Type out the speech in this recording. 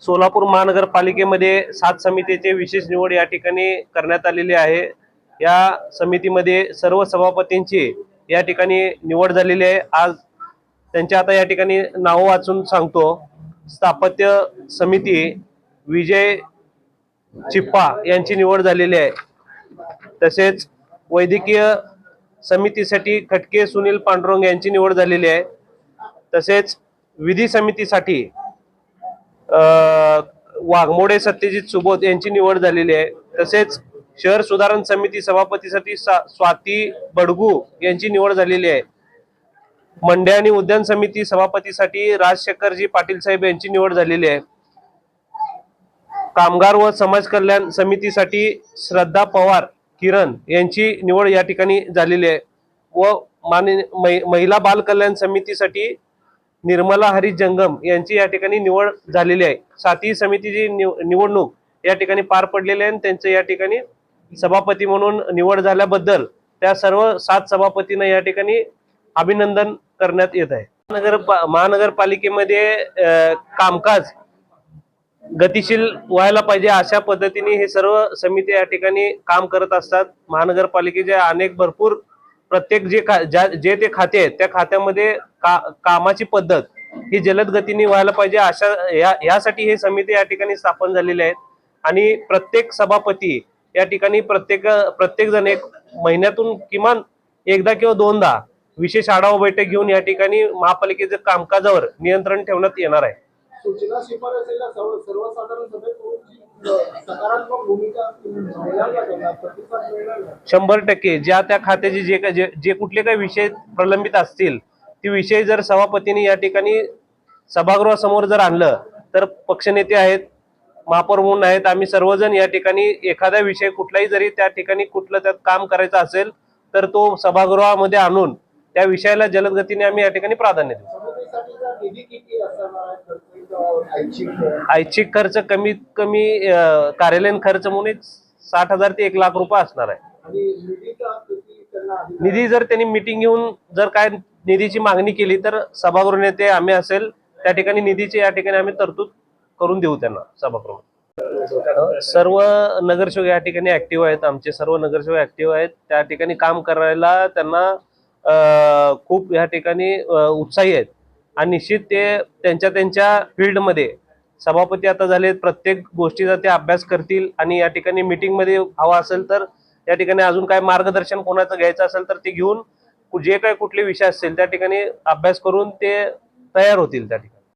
सोलापूर महानगरपालिकेमध्ये 7 समितीचे विशेष निवड या ठिकाणी करण्यात आलेली आहे। या समितीमध्ये सर्व सभापतींची या ठिकाणी निवड झालेली आहे। आज त्यांच्या आता या ठिकाणी नाव वाचून सांगतो। स्थापत्य समिती विजय चिप्पा यांची निवड झालेली आहे। तसेच वैद्यकीय समितीसाठी खटके सुनील पांडुरंग यांची निवड झालेली आहे। तसेच विधी समितीसाठी वाघमोडे सत्यजित सुबोध यांची निवड झालेली आहे। तसेच शहर सुधारण समिती सभापतीसाठी स्वाती बडगू यांची निवड झालेली आहे। मंडे आणि उद्यान समिती सभापतीसाठी राजशेखरजी पाटील साहेब यांची निवड झालेली आहे। कामगार व समाज कल्याण समितीसाठी श्रद्धा पवार किरण यांची निवड या ठिकाणी झालेली आहे। व महिला बाल कल्याण समितीसाठी निर्मला हरीश जंगम यांची या ठिकाणी निवड झालेली आहे। सातही समितीची निवडणूक या ठिकाणी पार पडलेली आहे। त्यांचं या ठिकाणी सभापती म्हणून निवड झाल्याबद्दल त्या सर्व 7 सभापतींना या ठिकाणी अभिनंदन करण्यात येत आहे। महानगरपालिकेमध्ये कामकाज गतिशील व्हायला पाहिजे अशा पद्धतीने हे सर्व समिती या ठिकाणी काम करत असतात। महानगरपालिकेच्या अनेक भरपूर प्रत्येक जे ते खाते आहेत त्या खात्यामध्ये कामाची पद्धत ही जलद गतीने व्हायला पाहिजे अशा यासाठी हे समिती या ठिकाणी स्थापन झालेली आहेत। आणि प्रत्येक सभापती या ठिकाणी प्रत्येक जण एक महिन्यातून किमान एकदा किंवा दोनदा विशेष आढावा बैठक घेऊन या ठिकाणी महापालिकेच्या कामकाजावर नियंत्रण ठेवण्यात येणार आहे। सूचना शिफारसीला सर्वसाधारण सभेत सकारात्मक भूमिका 100% ज्या त्या खात्याचे जे कुठले काही विषय प्रलंबित असतील ते विषय जर सभापतींनी या ठिकाणी सभागृहासमोर जर आणलं तर पक्षनेते आहेत, महापौर म्हणून आहेत, आम्ही सर्वजण या ठिकाणी एखादा विषय कुठलाही जरी त्या ठिकाणी कुठलं त्यात काम करायचं असेल तर तो सभागृहामध्ये आणून त्या विषयाला जलद गतीने आम्ही या ठिकाणी प्राधान्य देऊ। ऐच्छिक खर्च कमीत कमी कार्यालयीन खर्च म्हणून 60,000 ते 1 लाख रुपये असणार आहे। निधी जर त्यांनी मीटिंग घेऊन जर काय निधीची मागणी केली तर सभागृह नेते आम्ही असेल त्या ठिकाणी निधीची या ठिकाणी आम्ही तरतूद करून देऊ त्यांना सभागृह। सर्व नगरसेवक या ठिकाणी ऍक्टिव्ह आहेत, आमचे सर्व नगरसेवक ऍक्टिव्ह आहेत, त्या ठिकाणी काम करायला त्यांना खूप या ठिकाणी उत्साही आहेत आणि निश्चित ते त्यांच्या फील्डमध्ये सभापती आता झाले, प्रत्येक गोष्टीचा ते अभ्यास करतील आणि या ठिकाणी मीटिंग मध्ये हवा असेल तर या ठिकाणी अजून काय मार्गदर्शन कोणाचं घ्यायचं असेल तर ते घेऊन जे काही कुठले विषय असतील त्या ठिकाणी अभ्यास करून ते तयार होतील त्या ठिकाणी।